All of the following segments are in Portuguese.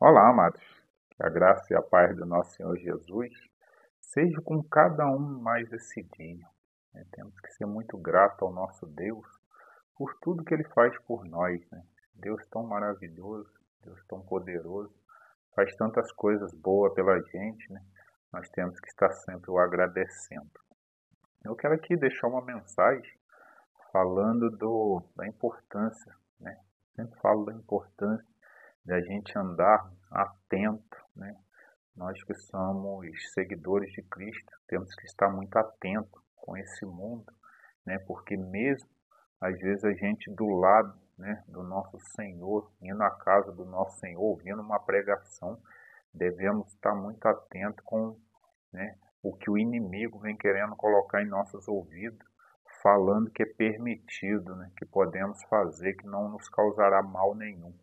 Olá, amados. Que a graça e a paz do nosso Senhor Jesus seja com cada um mais esse dia. Temos que ser muito grato ao nosso Deus por tudo que Ele faz por nós, né? Deus tão maravilhoso, Deus tão poderoso, faz tantas coisas boas pela gente, né? Nós temos que estar sempre o agradecendo. Eu quero aqui deixar uma mensagem falando da importância, né? Sempre falo da importância da gente andar atento, né? Nós que somos seguidores de Cristo, temos que estar muito atento com esse mundo, né? Porque mesmo às vezes a gente do lado, né, do nosso Senhor, indo à casa do nosso Senhor, ouvindo uma pregação, devemos estar muito atentos com, né, o que o inimigo vem querendo colocar em nossos ouvidos, falando que é permitido, né, que podemos fazer, que não nos causará mal nenhum.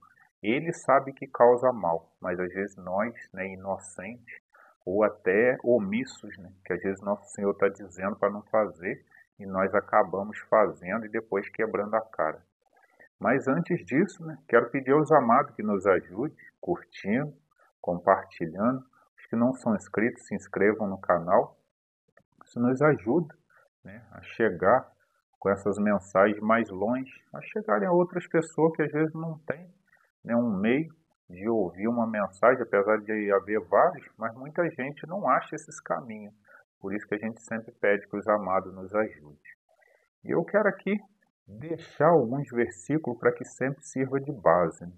Ele sabe que causa mal, mas às vezes nós, né, inocentes, ou até omissos, né, que às vezes nosso Senhor está dizendo para não fazer, e nós acabamos fazendo e depois quebrando a cara. Mas antes disso, né, quero pedir aos amados que nos ajude, curtindo, compartilhando. Os que não são inscritos, se inscrevam no canal. Isso nos ajuda, né, a chegar com essas mensagens mais longe, a chegarem a outras pessoas que às vezes não têm, né, um meio de ouvir uma mensagem, apesar de haver vários, mas muita gente não acha esses caminhos. Por isso que a gente sempre pede que os amados nos ajudem. E eu quero aqui deixar alguns versículos para que sempre sirva de base, né?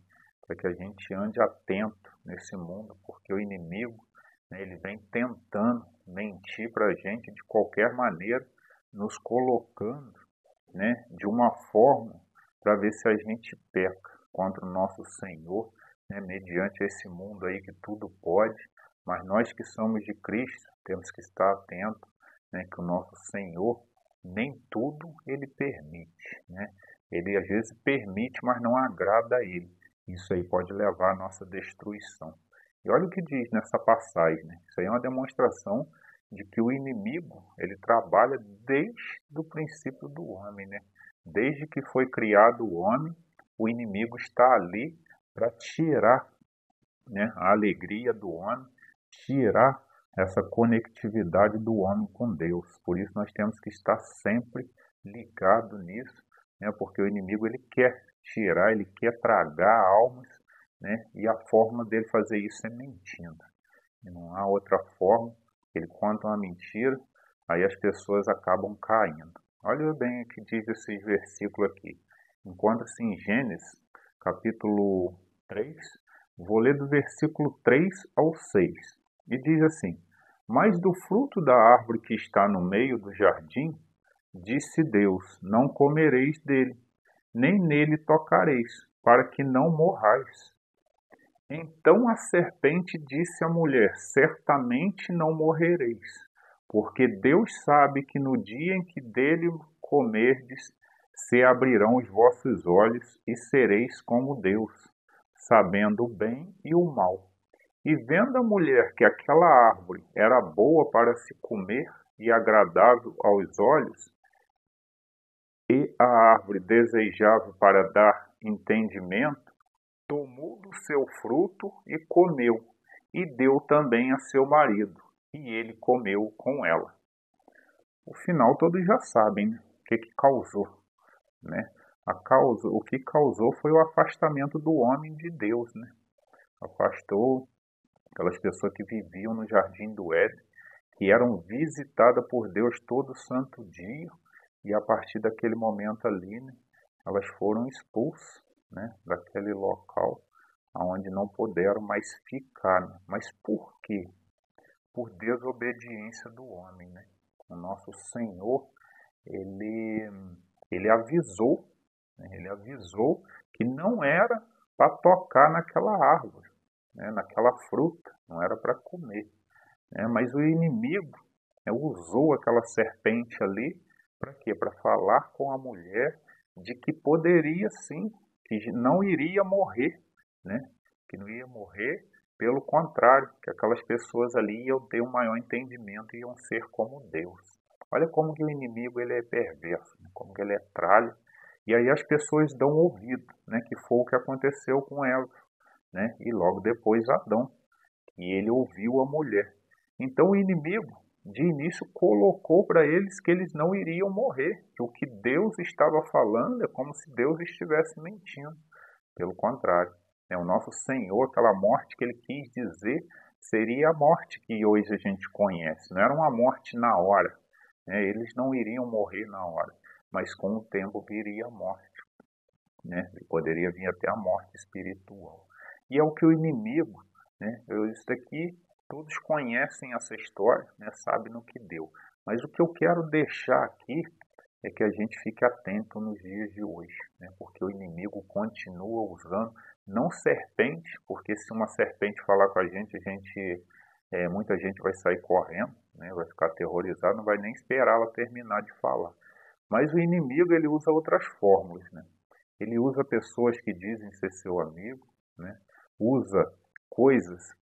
Para que a gente ande atento nesse mundo, porque o inimigo, né, ele vem tentando mentir para a gente de qualquer maneira, nos colocando, né, de uma forma para ver se a gente peca contra o nosso Senhor, né, mediante esse mundo aí que tudo pode, mas nós que somos de Cristo temos que estar atentos, né, que o nosso Senhor nem tudo ele permite, né? Ele às vezes permite, mas não agrada a ele. Isso aí pode levar à nossa destruição. E olha o que diz nessa passagem, né? Isso aí é uma demonstração de que o inimigo, ele trabalha desde o princípio do homem, né? Desde que foi criado o homem, o inimigo está ali para tirar, né, a alegria do homem, tirar essa conectividade do homem com Deus. Por isso nós temos que estar sempre ligado nisso, né, porque o inimigo ele quer tirar, ele quer tragar almas, né, e a forma dele fazer isso é mentindo. E não há outra forma. Ele conta uma mentira, aí as pessoas acabam caindo. Olha bem o que diz esse versículo aqui. Encontra-se em Gênesis, capítulo 3. Vou ler do versículo 3 ao 6. E diz assim: Mas do fruto da árvore que está no meio do jardim, disse Deus: Não comereis dele, nem nele tocareis, para que não morrais. Então a serpente disse à mulher: Certamente não morrereis, porque Deus sabe que no dia em que dele comerdes, se abrirão os vossos olhos e sereis como Deus, sabendo o bem e o mal. E vendo a mulher que aquela árvore era boa para se comer e agradável aos olhos, e a árvore desejável para dar entendimento, tomou do seu fruto e comeu, e deu também a seu marido, e ele comeu com ela. O final todos já sabem, né? O que causou, né? O que causou foi o afastamento do homem de Deus, né? Afastou aquelas pessoas que viviam no jardim do Éden, que eram visitadas por Deus todo santo dia, e a partir daquele momento ali, né, elas foram expulsas, né, daquele local aonde não puderam mais ficar, né? Mas por quê? Por desobediência do homem, né? O nosso Senhor, ele, ele avisou, né? Ele avisou que não era para tocar naquela árvore, né? Naquela fruta, não era para comer, né? Mas o inimigo, né, usou aquela serpente ali para quê? Para falar com a mulher de que poderia sim, que não iria morrer, né? Que não ia morrer, pelo contrário, que aquelas pessoas ali iam ter um maior entendimento e iam ser como Deus. Olha como que o inimigo ele é perverso, né? Como que ele é tralho. E aí as pessoas dão ouvido, né? Que foi o que aconteceu com elas. né? E logo depois Adão, e ele ouviu a mulher. Então o inimigo, de início, colocou para eles que eles não iriam morrer, que o que Deus estava falando é como se Deus estivesse mentindo. Pelo contrário, o nosso Senhor, aquela morte que ele quis dizer, seria a morte que hoje a gente conhece. Não era uma morte na hora, né? Eles não iriam morrer na hora, mas com o tempo viria a morte, né? E poderia vir até a morte espiritual. E é o que o inimigo, né? Isso daqui, todos conhecem essa história, né? Sabem no que deu. Mas o que eu quero deixar aqui é que a gente fique atento nos dias de hoje, né? Porque o inimigo continua usando, não serpente, porque se uma serpente falar com a gente, muita gente vai sair correndo, né? Vai ficar aterrorizado, não vai nem esperar ela terminar de falar. Mas o inimigo, ele usa outras fórmulas, né? Ele usa pessoas que dizem ser seu amigo, né? Usa coisas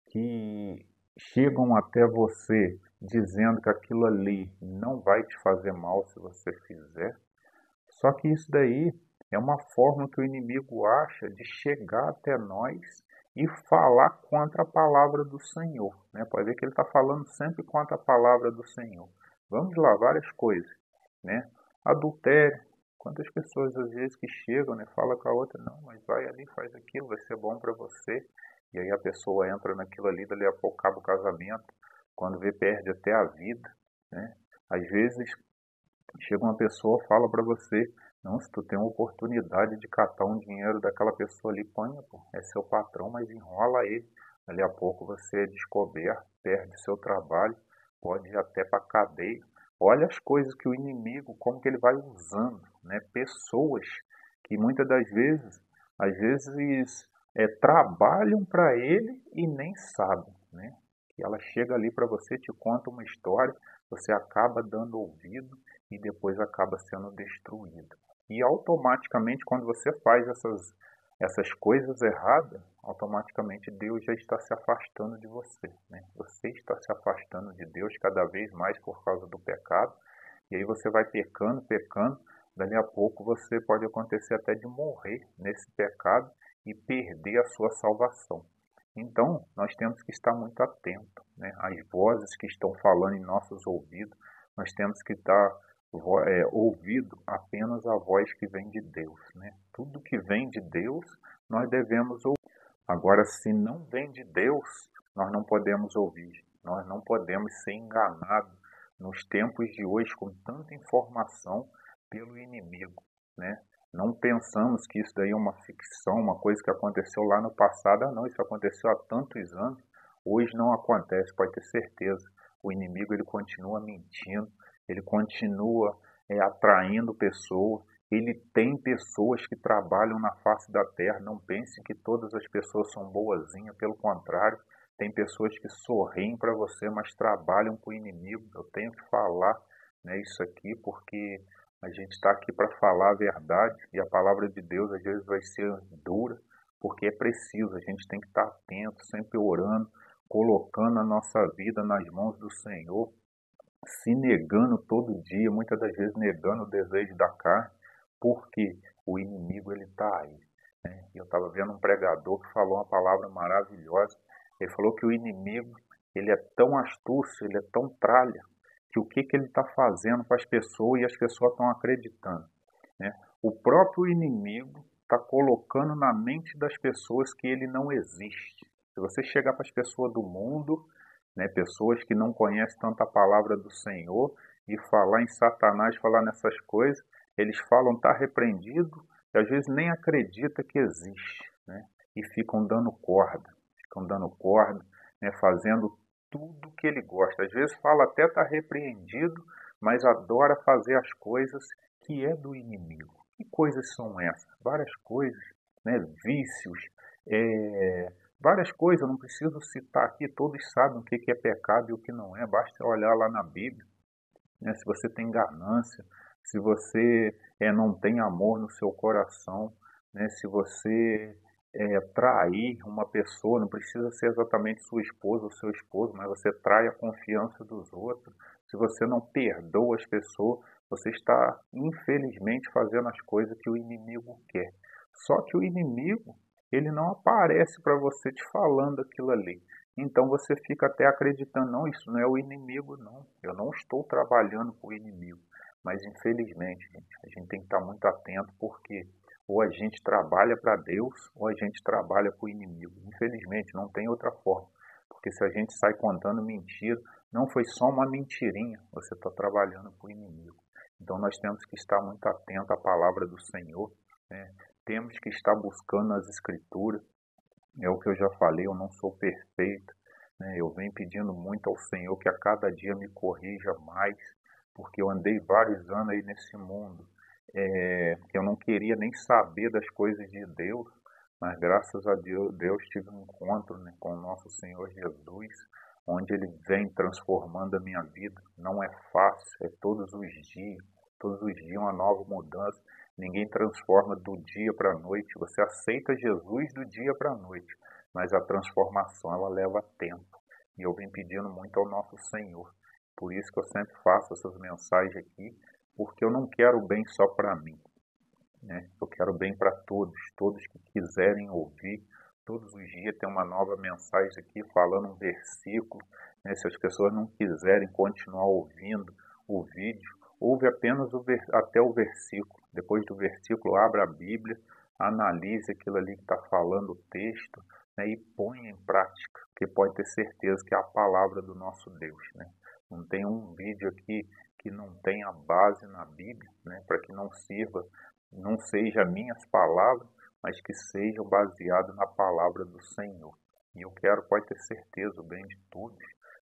que chegam até você dizendo que aquilo ali não vai te fazer mal se você fizer. Só que isso daí é uma forma que o inimigo acha de chegar até nós e falar contra a palavra do Senhor, né? Pode ver que ele está falando sempre contra a palavra do Senhor. Vamos lá, várias coisas, né? Adultério. Quantas pessoas às vezes que chegam, né, fala com a outra, não, mas vai ali, faz aquilo, vai ser bom para você. E aí a pessoa entra naquilo ali, dali a pouco acaba o casamento, quando vê perde até a vida, né? Às vezes chega uma pessoa, fala para você, não, se tu tem uma oportunidade de catar um dinheiro daquela pessoa ali, põe, pô, é seu patrão, mas enrola ele. Dali a pouco você é descoberto, perde seu trabalho, pode ir até para cadeia. Olha as coisas que o inimigo, como que ele vai usando, né? Pessoas que muitas das vezes, às vezes, trabalham para ele e nem sabem, né? Que ela chega ali para você, te conta uma história, você acaba dando ouvido e depois acaba sendo destruído. E automaticamente, quando você faz essas coisas erradas, automaticamente Deus já está se afastando de você, né? Você está se afastando de Deus cada vez mais por causa do pecado, e aí você vai pecando, pecando, dali a pouco você pode acontecer até de morrer nesse pecado e perder a sua salvação. Então, nós temos que estar muito atentos, né? Às vozes que estão falando em nossos ouvidos, nós temos que estar ouvido apenas a voz que vem de Deus, né? Tudo que vem de Deus, nós devemos ouvir. Agora, se não vem de Deus, nós não podemos ouvir. Nós não podemos ser enganados nos tempos de hoje com tanta informação pelo inimigo, né? Não pensamos que isso daí é uma ficção, uma coisa que aconteceu lá no passado. Ah, não, isso aconteceu há tantos anos. Hoje não acontece, pode ter certeza. O inimigo, ele continua mentindo, ele continua atraindo pessoas. Ele tem pessoas que trabalham na face da terra. Não pense que todas as pessoas são boazinhas, pelo contrário. Tem pessoas que sorriem para você, mas trabalham com o inimigo. Eu tenho que falar, né, isso aqui porque a gente está aqui para falar a verdade e a palavra de Deus às vezes vai ser dura, porque é preciso, a gente tem que estar atento, sempre orando, colocando a nossa vida nas mãos do Senhor, se negando todo dia, muitas das vezes negando o desejo da carne, porque o inimigo ele está aí, né? Eu estava vendo um pregador que falou uma palavra maravilhosa. Ele falou que o inimigo ele é tão astuto, ele é tão tralha, que o que ele está fazendo com as pessoas e as pessoas estão acreditando, né? O próprio inimigo está colocando na mente das pessoas que ele não existe. Se você chegar para as pessoas do mundo, né, pessoas que não conhecem tanto a palavra do Senhor, e falar em Satanás, falar nessas coisas, eles falam tá repreendido, e às vezes nem acredita que existe, né? E ficam dando corda, né, fazendo tudo que ele gosta. Às vezes fala até tá repreendido, mas adora fazer as coisas que é do inimigo. Que coisas são essas? Várias coisas, né? Vícios, várias coisas, eu não preciso citar aqui, todos sabem o que é pecado e o que não é, basta olhar lá na Bíblia, né? Se você tem ganância, se você não tem amor no seu coração, né? Se você trair uma pessoa, não precisa ser exatamente sua esposa ou seu esposo, mas você trai a confiança dos outros, se você não perdoa as pessoas, você está infelizmente fazendo as coisas que o inimigo quer. Só que o inimigo, ele não aparece para você te falando aquilo ali. Então você fica até acreditando, não, isso não é o inimigo, não. Eu não estou trabalhando com o inimigo. Mas infelizmente, gente, a gente tem que estar muito atento porque ou a gente trabalha para Deus ou a gente trabalha para o inimigo. Infelizmente, não tem outra forma. Porque se a gente sai contando mentira, não foi só uma mentirinha, você está trabalhando para o inimigo. Então nós temos que estar muito atentos à palavra do Senhor, né? Temos que estar buscando as escrituras. É o que eu já falei, eu não sou perfeito, né? Eu venho pedindo muito ao Senhor que a cada dia me corrija mais, porque eu andei vários anos aí nesse mundo, que eu não queria nem saber das coisas de Deus, mas graças a Deus tive um encontro, né, com o nosso Senhor Jesus, onde Ele vem transformando a minha vida. Não é fácil, é todos os dias uma nova mudança. Ninguém transforma do dia para a noite. Você aceita Jesus do dia para a noite, mas a transformação ela leva tempo. E eu venho pedindo muito ao nosso Senhor. Por isso que eu sempre faço essas mensagens aqui, porque eu não quero o bem só para mim, né? Eu quero bem para todos, todos que quiserem ouvir. Todos os dias tem uma nova mensagem aqui falando um versículo, né? Se as pessoas não quiserem continuar ouvindo o vídeo, ouve apenas até o versículo. Depois do versículo, abra a Bíblia, analise aquilo ali que está falando o texto, né? E ponha em prática, porque pode ter certeza que é a palavra do nosso Deus, né? Não tem um vídeo aqui que não tenha base na Bíblia, né? Para que não sirva, não seja minhas palavras, mas que sejam baseados na palavra do Senhor. E eu quero, pode ter certeza, o bem de todos.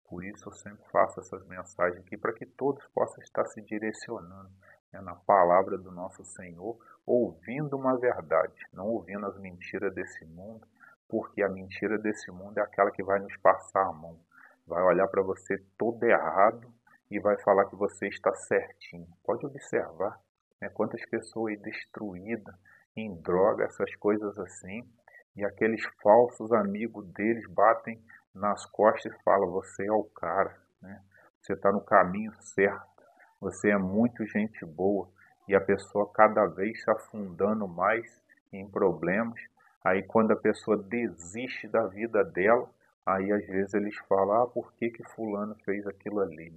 Por isso eu sempre faço essas mensagens aqui, para que todos possam estar se direcionando, né, na palavra do nosso Senhor, ouvindo uma verdade, não ouvindo as mentiras desse mundo, porque a mentira desse mundo é aquela que vai nos passar a mão. Vai olhar para você todo errado e vai falar que você está certinho. Pode observar, né, quantas pessoas aí destruídas em droga, essas coisas assim, e aqueles falsos amigos deles batem nas costas e falam, você é o cara, né? Você está no caminho certo, você é muito gente boa, e a pessoa cada vez se afundando mais em problemas. Aí quando a pessoa desiste da vida dela, aí às vezes eles falam, por que que fulano fez aquilo ali?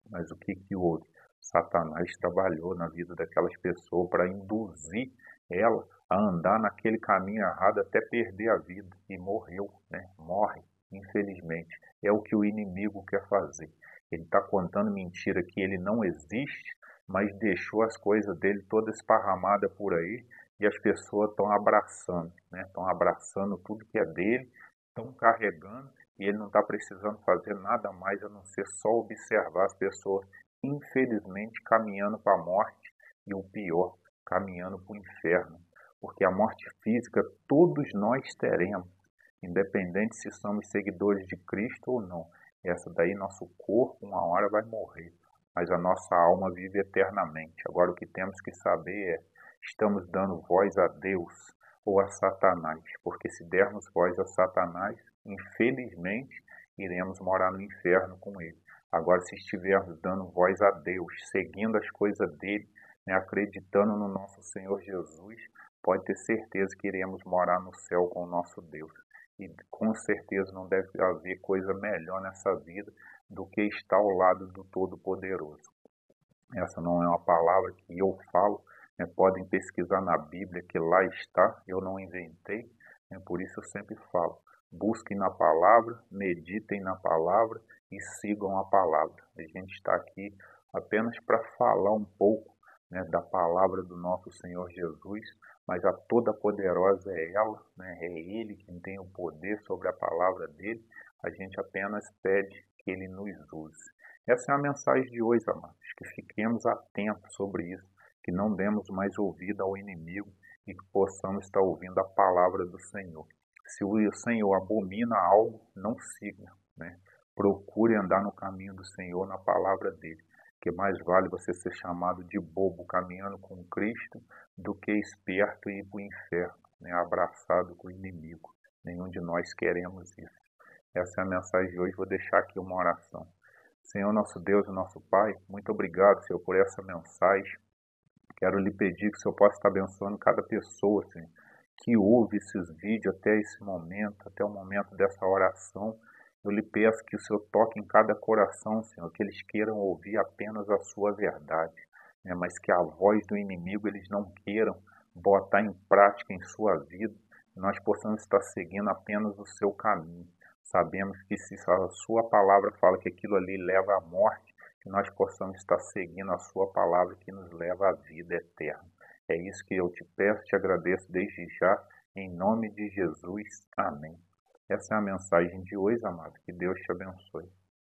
Mas o que que houve? Satanás trabalhou na vida daquelas pessoas para induzir ela a andar naquele caminho errado até perder a vida. E morreu, né? Morre, infelizmente. É o que o inimigo quer fazer. Ele está contando mentira que ele não existe, mas deixou as coisas dele todas esparramadas por aí e as pessoas estão abraçando, né? Estão abraçando tudo que é dele, estão carregando e ele não está precisando fazer nada mais a não ser só observar as pessoas, infelizmente, caminhando para a morte e o pior, caminhando para o inferno. Porque a morte física todos nós teremos, independente se somos seguidores de Cristo ou não. Essa daí, nosso corpo, uma hora vai morrer, mas a nossa alma vive eternamente. Agora, o que temos que saber é, estamos dando voz a Deus ou a Satanás? Porque se dermos voz a Satanás, infelizmente, iremos morar no inferno com ele. Agora, se estivermos dando voz a Deus, seguindo as coisas dele, né, acreditando no nosso Senhor Jesus, pode ter certeza que iremos morar no céu com o nosso Deus. E com certeza não deve haver coisa melhor nessa vida do que estar ao lado do Todo-Poderoso. Essa não é uma palavra que eu falo, né? Podem pesquisar na Bíblia que lá está, eu não inventei, né? Por isso eu sempre falo, busquem na palavra, meditem na palavra e sigam a palavra. A gente está aqui apenas para falar um pouco, né, da palavra do nosso Senhor Jesus, mas a toda poderosa é ela, né? É Ele quem tem o poder sobre a palavra dele, a gente apenas pede que Ele nos use. Essa é a mensagem de hoje, amados, que fiquemos atentos sobre isso, que não demos mais ouvido ao inimigo e que possamos estar ouvindo a palavra do Senhor. Se o Senhor abomina algo, não siga, né? Procure andar no caminho do Senhor, na palavra dele, que mais vale você ser chamado de bobo caminhando com Cristo do que esperto e ir para o inferno, né? Abraçado com o inimigo. Nenhum de nós queremos isso. Essa é a mensagem de hoje. Vou deixar aqui uma oração. Senhor, nosso Deus e nosso Pai, muito obrigado, Senhor, por essa mensagem. Quero lhe pedir que o Senhor possa estar abençoando cada pessoa, Senhor, que ouve esses vídeos até esse momento, até o momento dessa oração. Eu lhe peço que o Senhor toque em cada coração, Senhor, que eles queiram ouvir apenas a sua verdade, né? Mas que a voz do inimigo eles não queiram botar em prática em sua vida, que nós possamos estar seguindo apenas o seu caminho. Sabemos que se a sua palavra fala que aquilo ali leva à morte, que nós possamos estar seguindo a sua palavra que nos leva à vida eterna. É isso que eu te peço, te agradeço desde já, em nome de Jesus. Amém. Essa é a mensagem de hoje, amado. Que Deus te abençoe.